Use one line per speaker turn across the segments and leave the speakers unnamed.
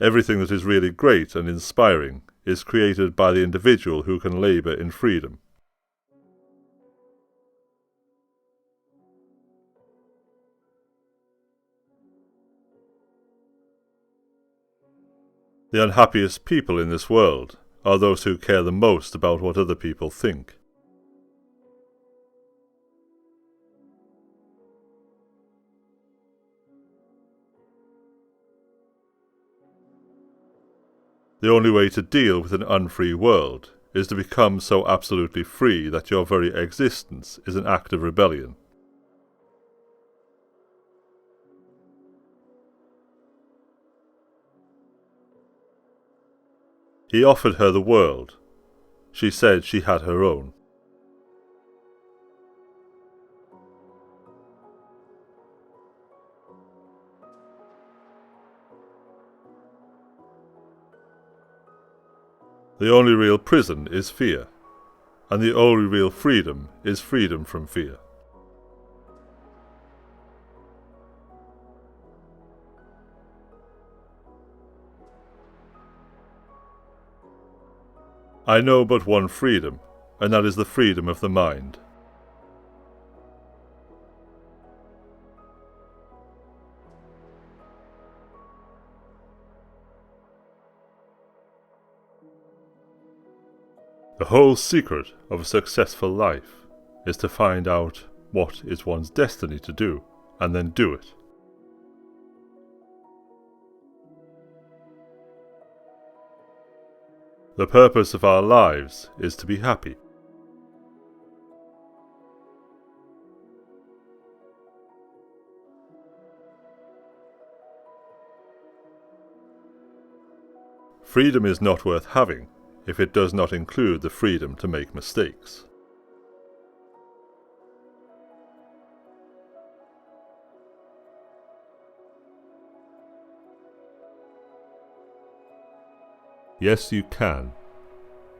Everything that is really great and inspiring is created by the individual who can labour in freedom. The unhappiest people in this world are those who care the most about what other people think. The only way to deal with an unfree world is to become so absolutely free that your very existence is an act of rebellion. He offered her the world. She said she had her own. The only real prison is fear, and the only real freedom is freedom from fear. I know but one freedom, and that is the freedom of the mind. The whole secret of a successful life is to find out what is one's destiny to do, and then do it. The purpose of our lives is to be happy. Freedom is not worth having if it does not include the freedom to make mistakes. Yes, you can.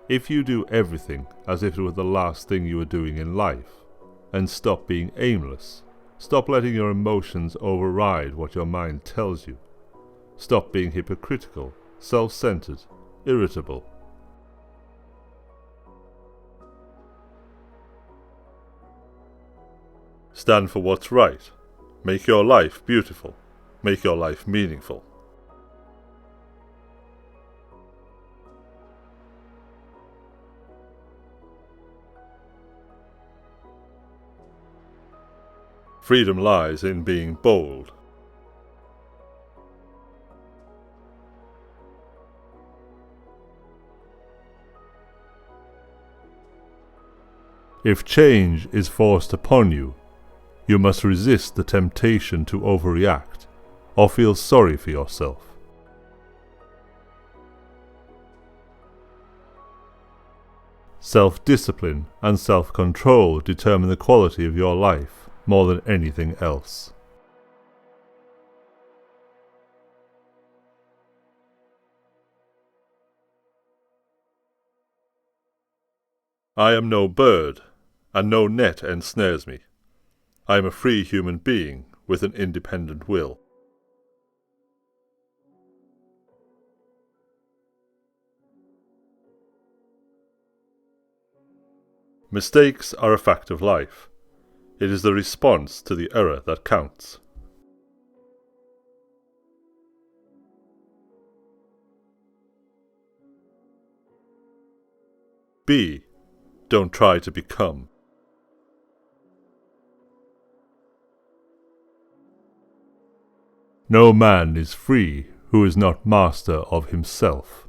If you do everything as if it were the last thing you were doing in life, and stop being aimless, stop letting your emotions override what your mind tells you, stop being hypocritical, self-centered, irritable. Stand for what's right. Make your life beautiful. Make your life meaningful. Freedom lies in being bold. If change is forced upon you, you must resist the temptation to overreact or feel sorry for yourself. Self-discipline and self-control determine the quality of your life more than anything else. I am no bird, and no net ensnares me. I am a free human being with an independent will. Mistakes are a fact of life. It is the response to the error that counts. Be. Don't try to become. No man is free who is not master of himself.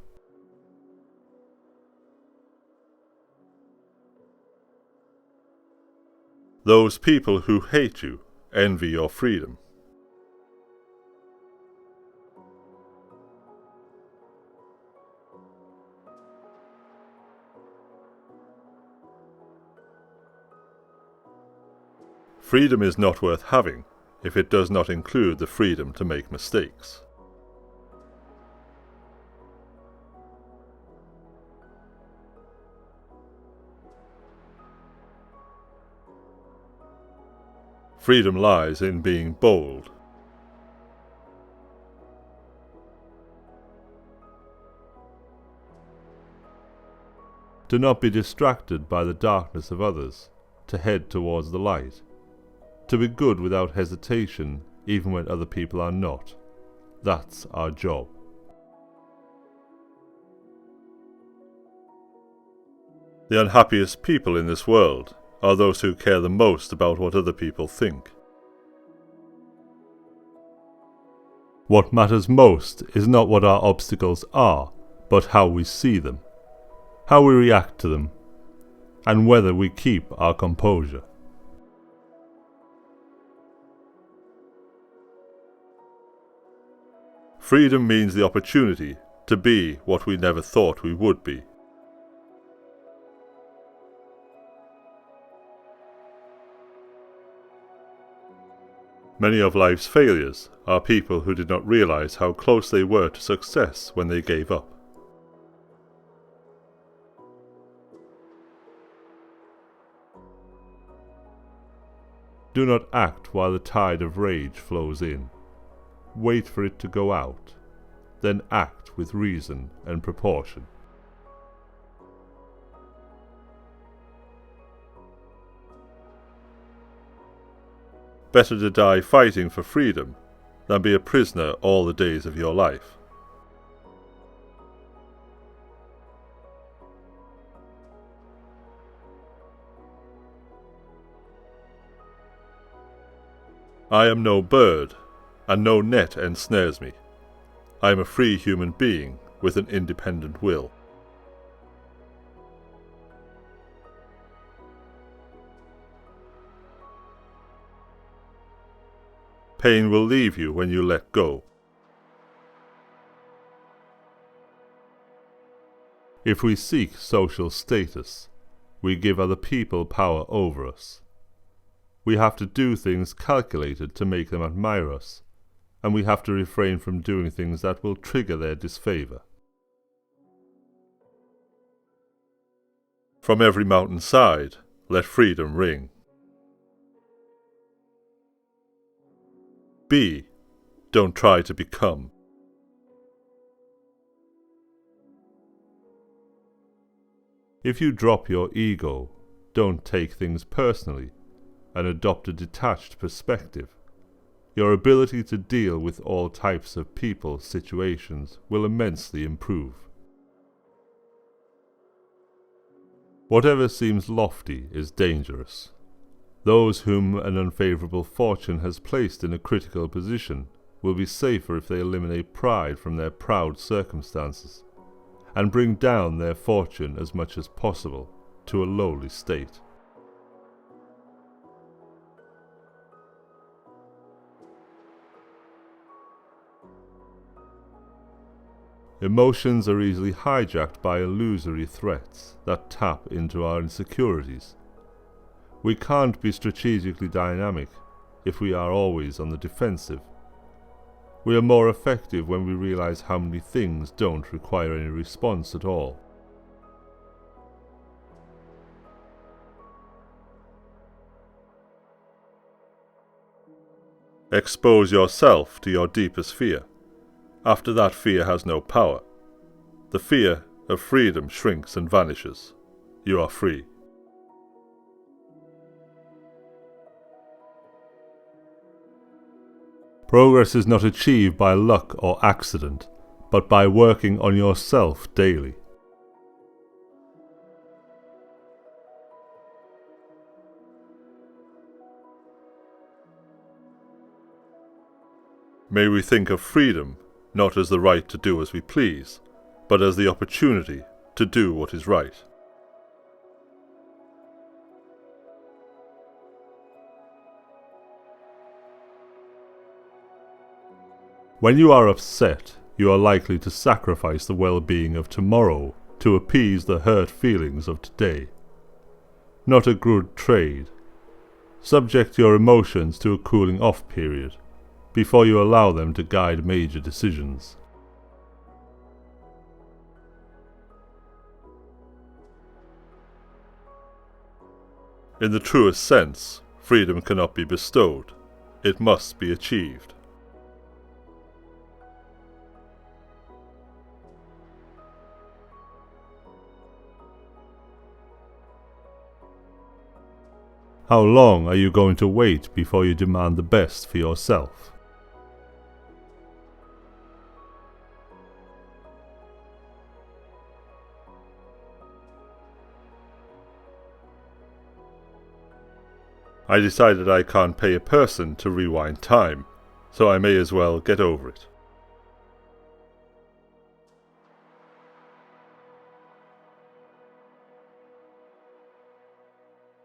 Those people who hate you envy your freedom. Freedom is not worth having if it does not include the freedom to make mistakes. Freedom lies in being bold. To not be distracted by the darkness of others, to head towards the light. To be good without hesitation, even when other people are not. That's our job. The unhappiest people in this world are those who care the most about what other people think. What matters most is not what our obstacles are, but how we see them, how we react to them, and whether we keep our composure. Freedom means the opportunity to be what we never thought we would be. Many of life's failures are people who did not realize how close they were to success when they gave up. Do not act while the tide of rage flows in. Wait for it to go out, then act with reason and proportion. Better to die fighting for freedom than be a prisoner all the days of your life. I am no bird, and no net ensnares me. I am a free human being with an independent will. Pain will leave you when you let go. If we seek social status, we give other people power over us. We have to do things calculated to make them admire us, and we have to refrain from doing things that will trigger their disfavor. From every mountainside, let freedom ring. Be, don't try to become. If you drop your ego, don't take things personally, and adopt a detached perspective. Your ability to deal with all types of people, situations will immensely improve. Whatever seems lofty is dangerous. Those whom an unfavourable fortune has placed in a critical position will be safer if they eliminate pride from their proud circumstances, and bring down their fortune as much as possible to a lowly state. Emotions are easily hijacked by illusory threats that tap into our insecurities. We can't be strategically dynamic if we are always on the defensive. We are more effective when we realize how many things don't require any response at all. Expose yourself to your deepest fear. After that, fear has no power. The fear of freedom shrinks and vanishes. You are free. Progress is not achieved by luck or accident, but by working on yourself daily. May we think of freedom not as the right to do as we please, but as the opportunity to do what is right. When you are upset, you are likely to sacrifice the well-being of tomorrow to appease the hurt feelings of today. Not a good trade. Subject your emotions to a cooling-off period before you allow them to guide major decisions. In the truest sense, freedom cannot be bestowed. It must be achieved. How long are you going to wait before you demand the best for yourself? I decided I can't pay a person to rewind time, so I may as well get over it.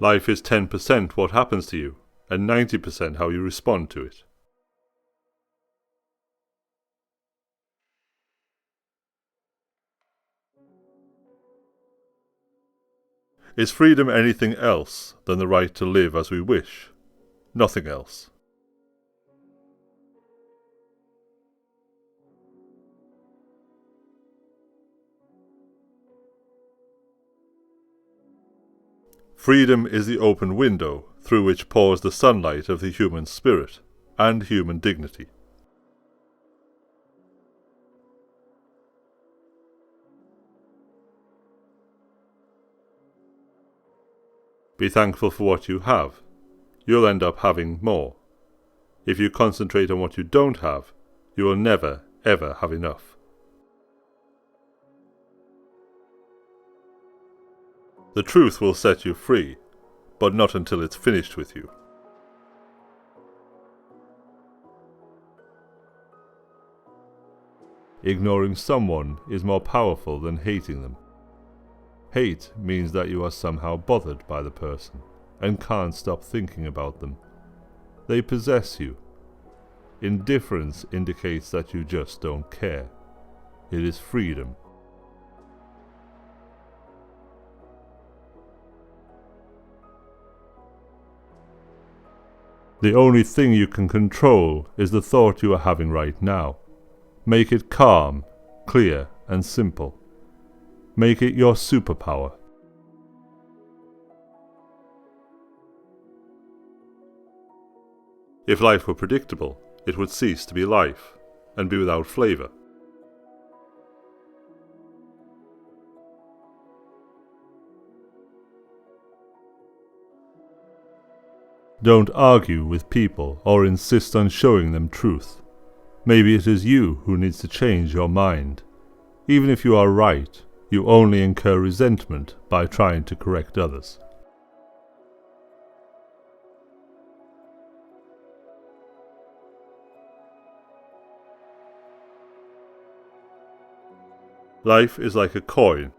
Life is 10% what happens to you, and 90% how you respond to it. Is freedom anything else than the right to live as we wish? Nothing else. Freedom is the open window through which pours the sunlight of the human spirit and human dignity. Be thankful for what you have. You'll end up having more. If you concentrate on what you don't have, you will never, ever have enough. The truth will set you free, but not until it's finished with you. Ignoring someone is more powerful than hating them. Hate means that you are somehow bothered by the person and can't stop thinking about them. They possess you. Indifference indicates that you just don't care. It is freedom. The only thing you can control is the thought you are having right now. Make it calm, clear, and simple. Make it your superpower. If life were predictable, it would cease to be life, and be without flavour. Don't argue with people or insist on showing them truth. Maybe it is you who needs to change your mind. Even if you are right, you only incur resentment by trying to correct others. Life is like a coin.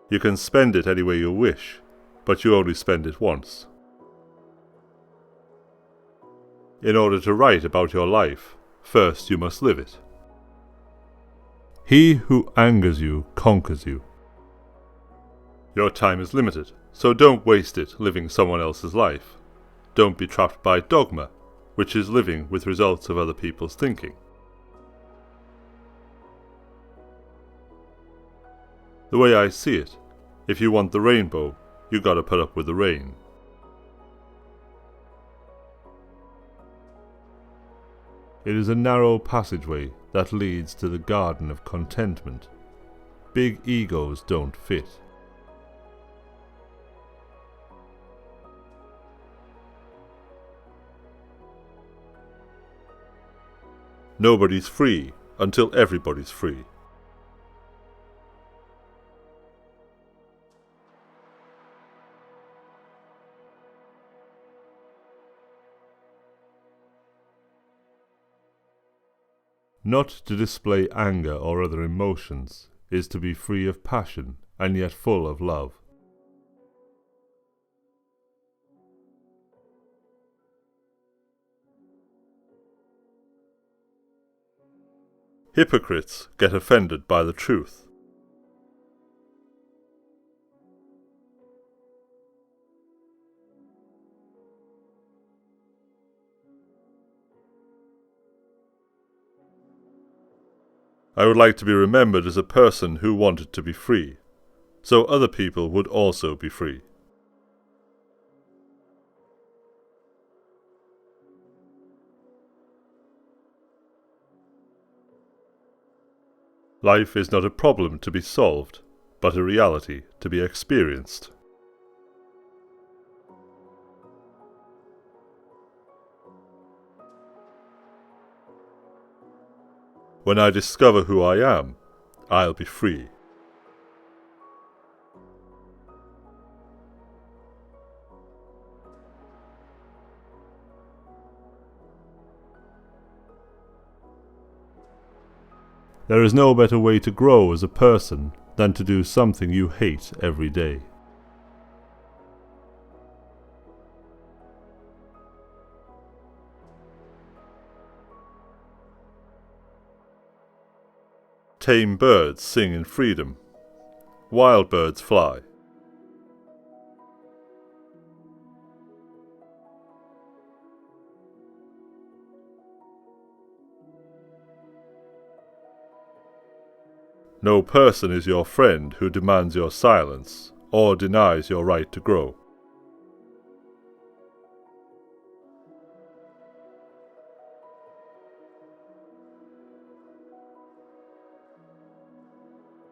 You can spend it any way you wish, but you only spend it once. In order to write about your life, first you must live it. He who angers you conquers you. Your time is limited, so don't waste it living someone else's life. Don't be trapped by dogma, which is living with results of other people's thinking. The way I see it, if you want the rainbow, you gotta put up with the rain. It is a narrow passageway that leads to the garden of contentment. Big egos don't fit. Nobody's free until everybody's free. Not to display anger or other emotions is to be free of passion and yet full of love. Hypocrites get offended by the truth. I would like to be remembered as a person who wanted to be free, so other people would also be free. Life is not a problem to be solved, but a reality to be experienced. When I discover who I am, I'll be free. There is no better way to grow as a person than to do something you hate every day. Tame birds sing in freedom. Wild birds fly. No person is your friend who demands your silence or denies your right to grow.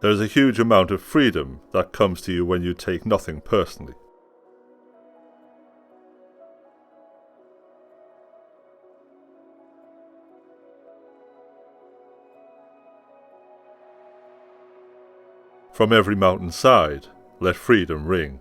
There is a huge amount of freedom that comes to you when you take nothing personally. From every mountainside, let freedom ring.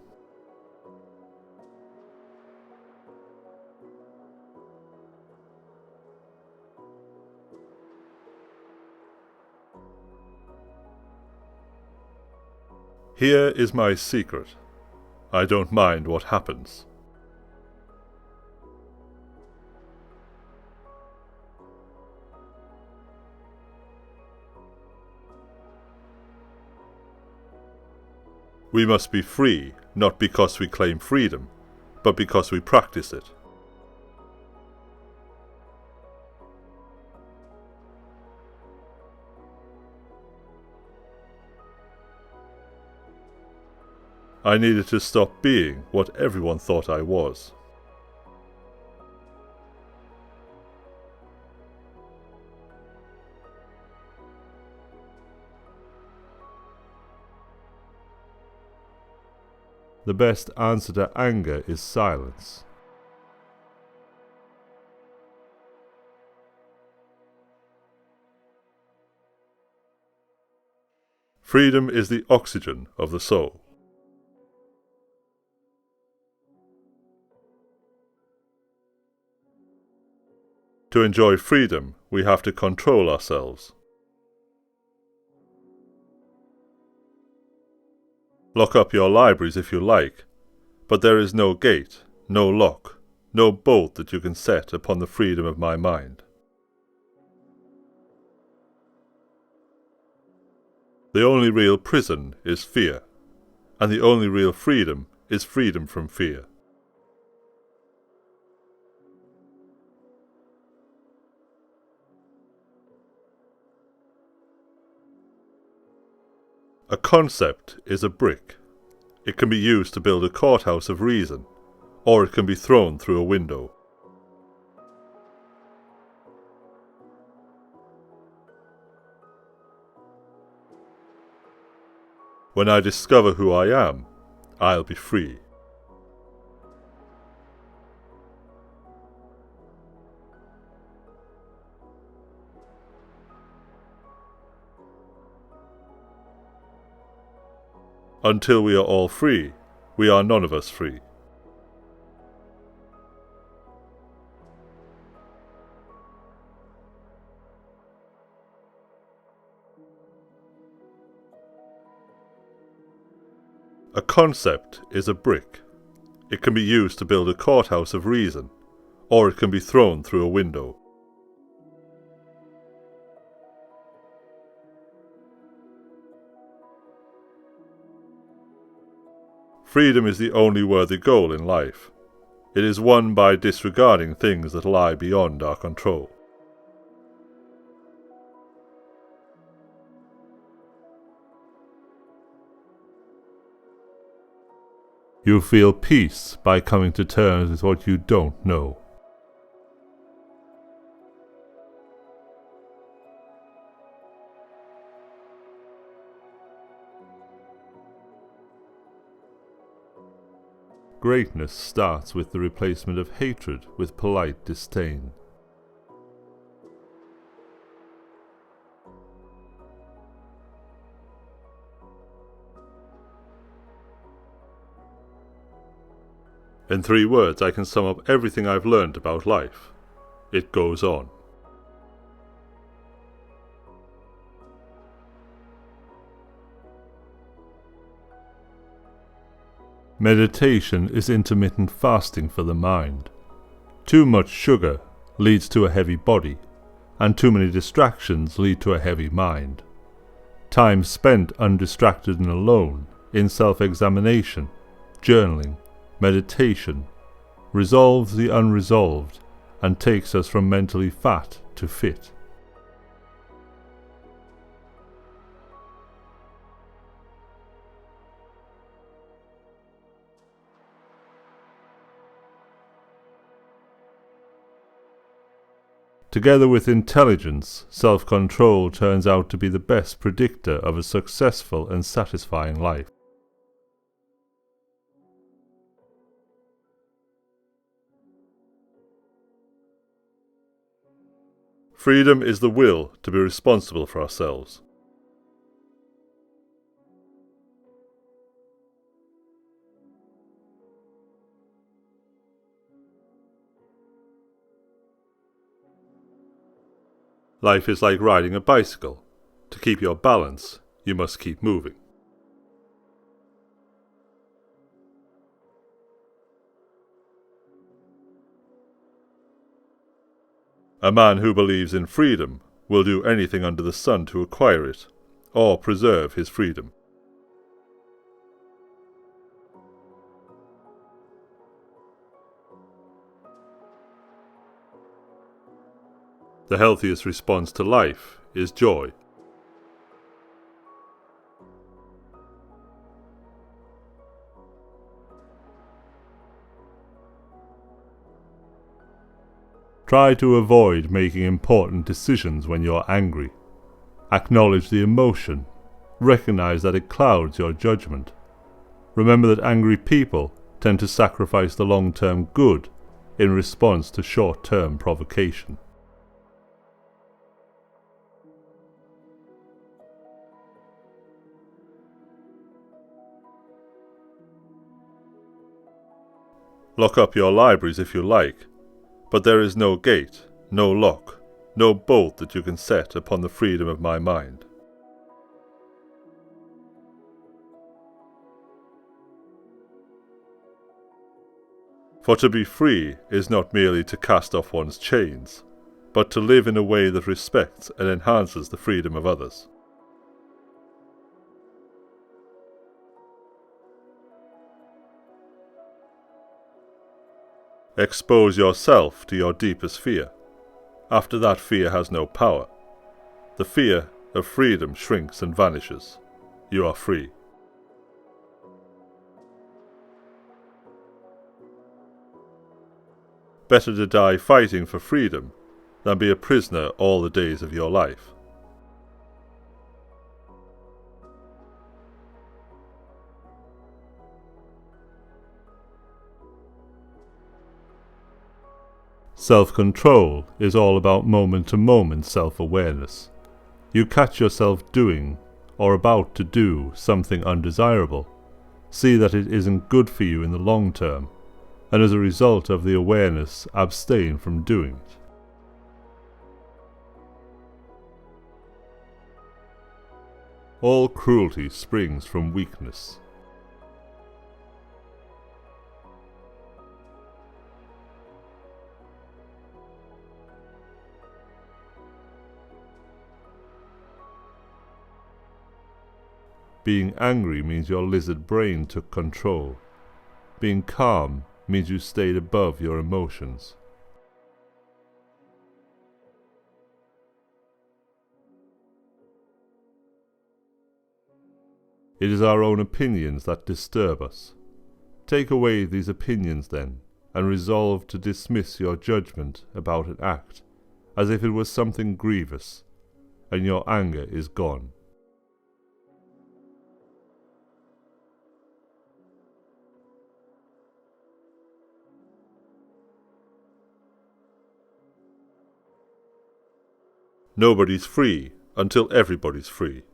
Here is my secret. I don't mind what happens. We must be free, not because we claim freedom, but because we practice it. I needed to stop being what everyone thought I was. The best answer to anger is silence. Freedom is the oxygen of the soul. To enjoy freedom, we have to control ourselves. Lock up your libraries if you like, but there is no gate, no lock, no bolt that you can set upon the freedom of my mind. The only real prison is fear, and the only real freedom is freedom from fear. A concept is a brick. It can be used to build a courthouse of reason, or it can be thrown through a window. When I discover who I am, I'll be free. Until we are all free, we are none of us free. A concept is a brick. It can be used to build a courthouse of reason, or it can be thrown through a window. Freedom is the only worthy goal in life. It is won by disregarding things that lie beyond our control. You feel peace by coming to terms with what you don't know. Greatness starts with the replacement of hatred with polite disdain. In 3 words, I can sum up everything I've learned about life. It goes on. Meditation is intermittent fasting for the mind. Too much sugar leads to a heavy body, and too many distractions lead to a heavy mind. Time spent undistracted and alone, in self-examination, journaling, meditation, resolves the unresolved and takes us from mentally fat to fit. Together with intelligence, self-control turns out to be the best predictor of a successful and satisfying life. Freedom is the will to be responsible for ourselves. Life is like riding a bicycle. To keep your balance, you must keep moving. A man who believes in freedom will do anything under the sun to acquire it, or preserve his freedom. The healthiest response to life is joy. Try to avoid making important decisions when you're angry. Acknowledge the emotion. Recognize that it clouds your judgment. Remember that angry people tend to sacrifice the long-term good in response to short-term provocation. Lock up your libraries if you like, but there is no gate, no lock, no bolt that you can set upon the freedom of my mind. For to be free is not merely to cast off one's chains, but to live in a way that respects and enhances the freedom of others. Expose yourself to your deepest fear. After that, fear has no power. The fear of freedom shrinks and vanishes. You are free. Better to die fighting for freedom than be a prisoner all the days of your life. Self-control is all about moment-to-moment self-awareness. You catch yourself doing or about to do something undesirable. See that it isn't good for you in the long term, and as a result of the awareness, abstain from doing it. All cruelty springs from weakness. Being angry means your lizard brain took control. Being calm means you stayed above your emotions. It is our own opinions that disturb us. Take away these opinions then, and resolve to dismiss your judgment about an act, as if it was something grievous, and your anger is gone. Nobody's free until everybody's free.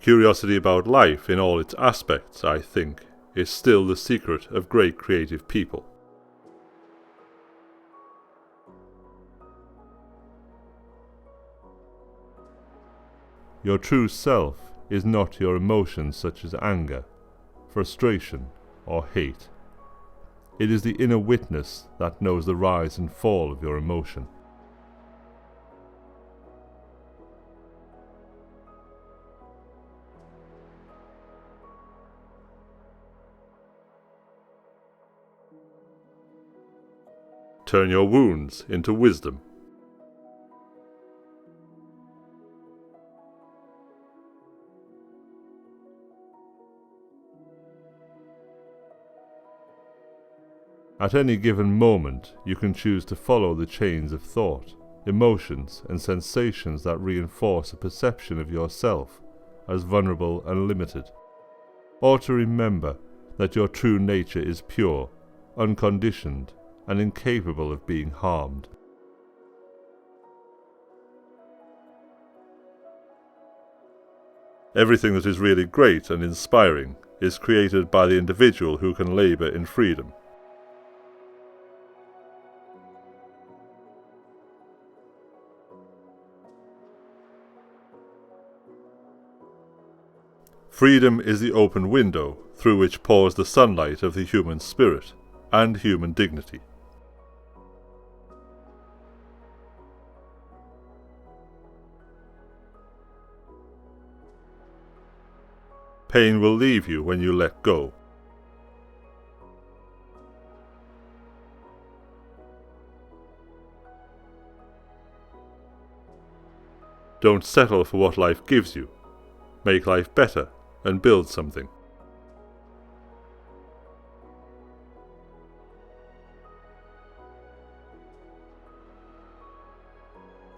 Curiosity about life in all its aspects, I think, is still the secret of great creative people. Your true self is not your emotions such as anger, frustration, or hate. It is the inner witness that knows the rise and fall of your emotion. Turn your wounds into wisdom. At any given moment, you can choose to follow the chains of thought, emotions, and sensations that reinforce a perception of yourself as vulnerable and limited, or to remember that your true nature is pure, unconditioned, and incapable of being harmed. Everything that is really great and inspiring is created by the individual who can labor in freedom. Freedom is the open window through which pours the sunlight of the human spirit and human dignity. Pain will leave you when you let go. Don't settle for what life gives you. Make life better and build something.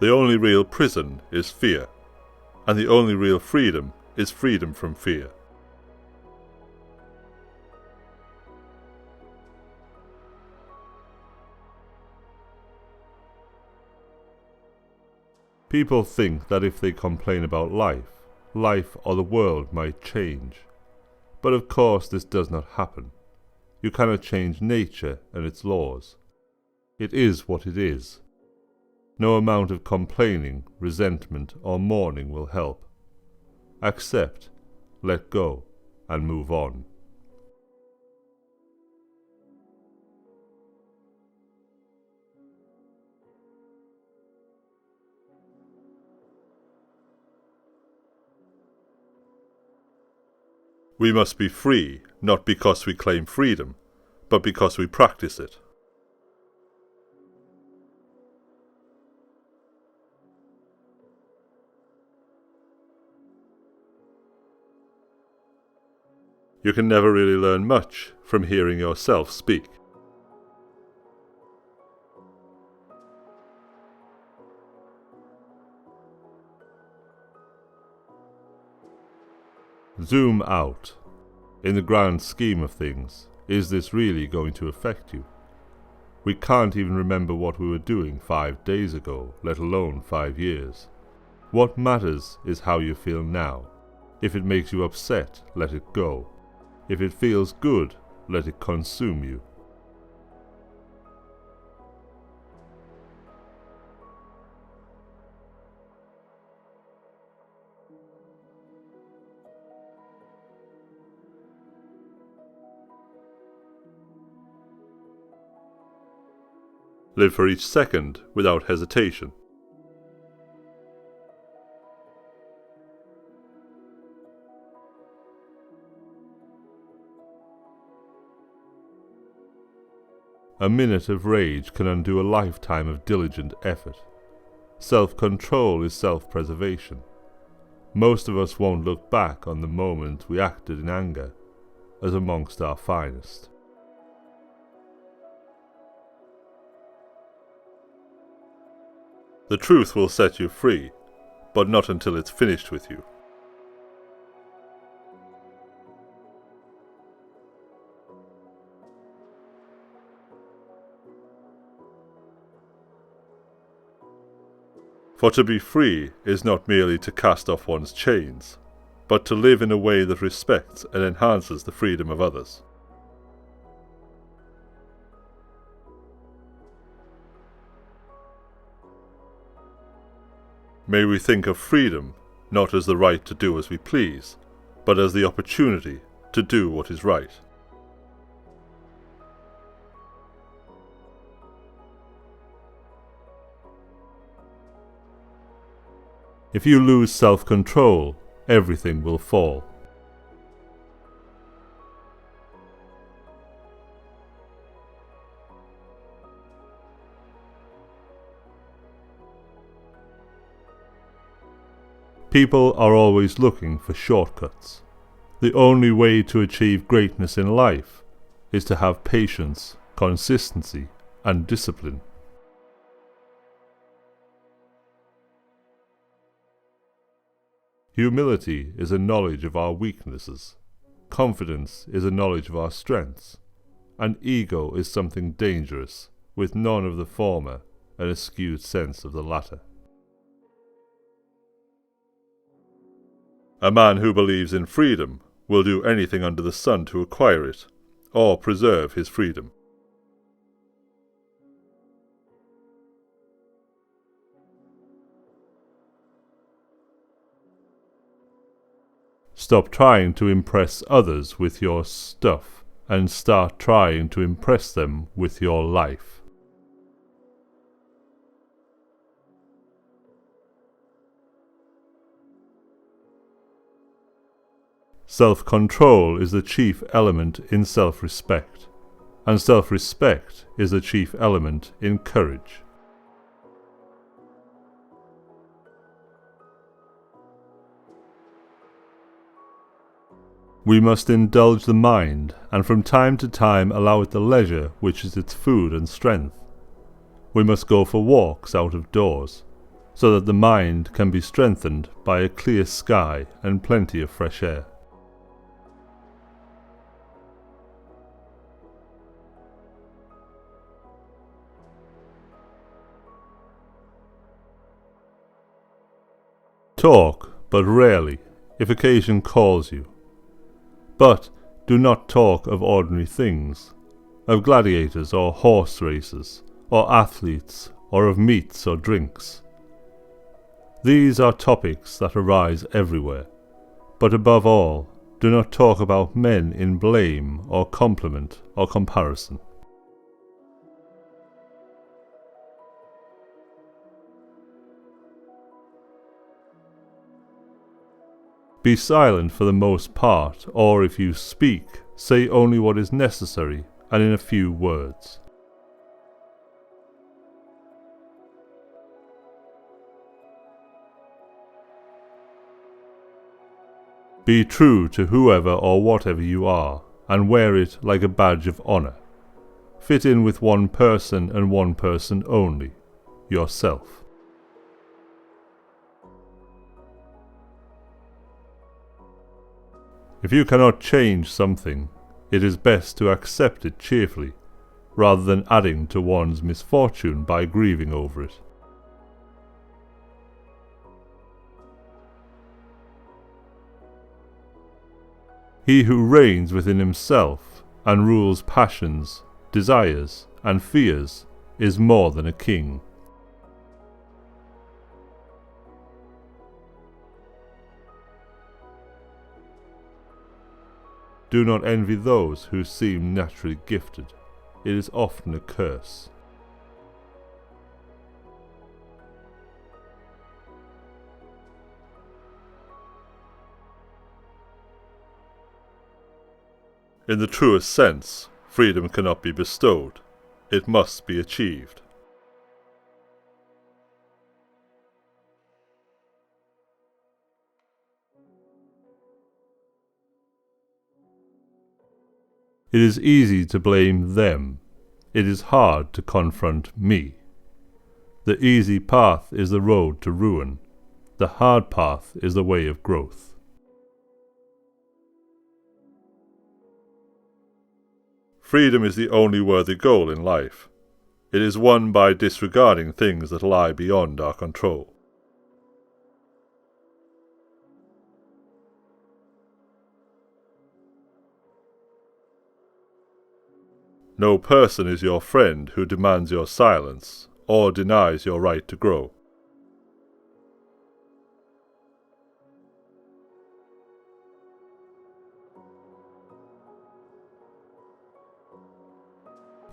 The only real prison is fear, and the only real freedom is freedom from fear. People think that if they complain about life or the world might change. But of course this does not happen. You cannot change nature and its laws. It is what it is. No amount of complaining, resentment, or mourning will help. Accept, let go, and move on. We must be free, not because we claim freedom, but because we practice it. You can never really learn much from hearing yourself speak. Zoom out. In the grand scheme of things, is this really going to affect you? We can't even remember what we were doing 5 days ago, let alone 5 years. What matters is how you feel now. If it makes you upset, let it go. If it feels good, let it consume you. Live for each second without hesitation. A minute of rage can undo a lifetime of diligent effort. Self-control is self-preservation. Most of us won't look back on the moment we acted in anger as amongst our finest. The truth will set you free, but not until it's finished with you. For to be free is not merely to cast off one's chains, but to live in a way that respects and enhances the freedom of others. May we think of freedom not as the right to do as we please, but as the opportunity to do what is right. If you lose self-control, everything will fall. People are always looking for shortcuts. The only way to achieve greatness in life is to have patience, consistency, and discipline. Humility is a knowledge of our weaknesses. Confidence is a knowledge of our strengths. And ego is something dangerous, with none of the former and a skewed sense of the latter. A man who believes in freedom will do anything under the sun to acquire it, or preserve his freedom. Stop trying to impress others with your stuff and start trying to impress them with your life. Self-control is the chief element in self-respect, and self-respect is the chief element in courage. We must indulge the mind, and from time to time allow it the leisure which is its food and strength. We must go for walks out of doors, so that the mind can be strengthened by a clear sky and plenty of fresh air. Talk, but rarely, if occasion calls you. But do not talk of ordinary things, of gladiators or horse races, or athletes, or of meats or drinks. These are topics that arise everywhere, but above all, do not talk about men in blame or compliment or comparison. Be silent for the most part, or if you speak, say only what is necessary and in a few words. Be true to whoever or whatever you are, and wear it like a badge of honor. Fit in with one person and one person only, yourself. If you cannot change something, it is best to accept it cheerfully, rather than adding to one's misfortune by grieving over it. He who reigns within himself and rules passions, desires, and fears is more than a king. Do not envy those who seem naturally gifted. It is often a curse. In the truest sense, freedom cannot be bestowed. It must be achieved. It is easy to blame them. It is hard to confront me. The easy path is the road to ruin. The hard path is the way of growth. Freedom is the only worthy goal in life. It is won by disregarding things that lie beyond our control. No person is your friend who demands your silence or denies your right to grow.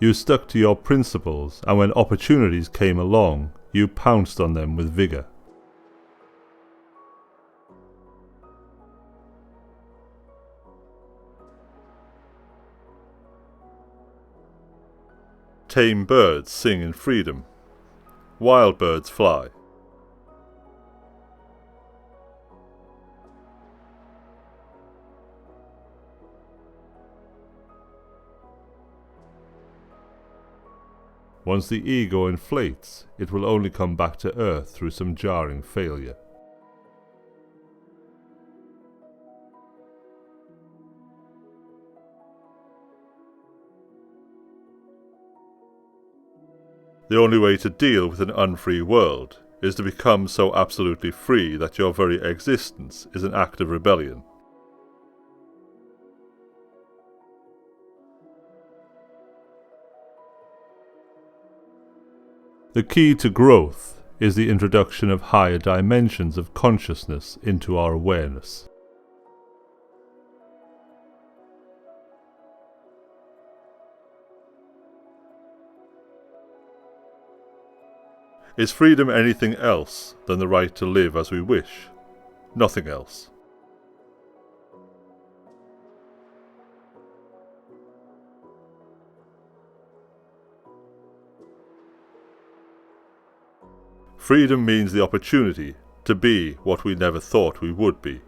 You stuck to your principles, and when opportunities came along, you pounced on them with vigour. Tame birds sing in freedom. Wild birds fly. Once the ego inflates, it will only come back to earth through some jarring failure. The only way to deal with an unfree world is to become so absolutely free that your very existence is an act of rebellion. The key to growth is the introduction of higher dimensions of consciousness into our awareness. Is freedom anything else than the right to live as we wish? Nothing else. Freedom means the opportunity to be what we never thought we would be.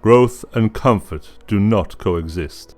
Growth and comfort do not coexist.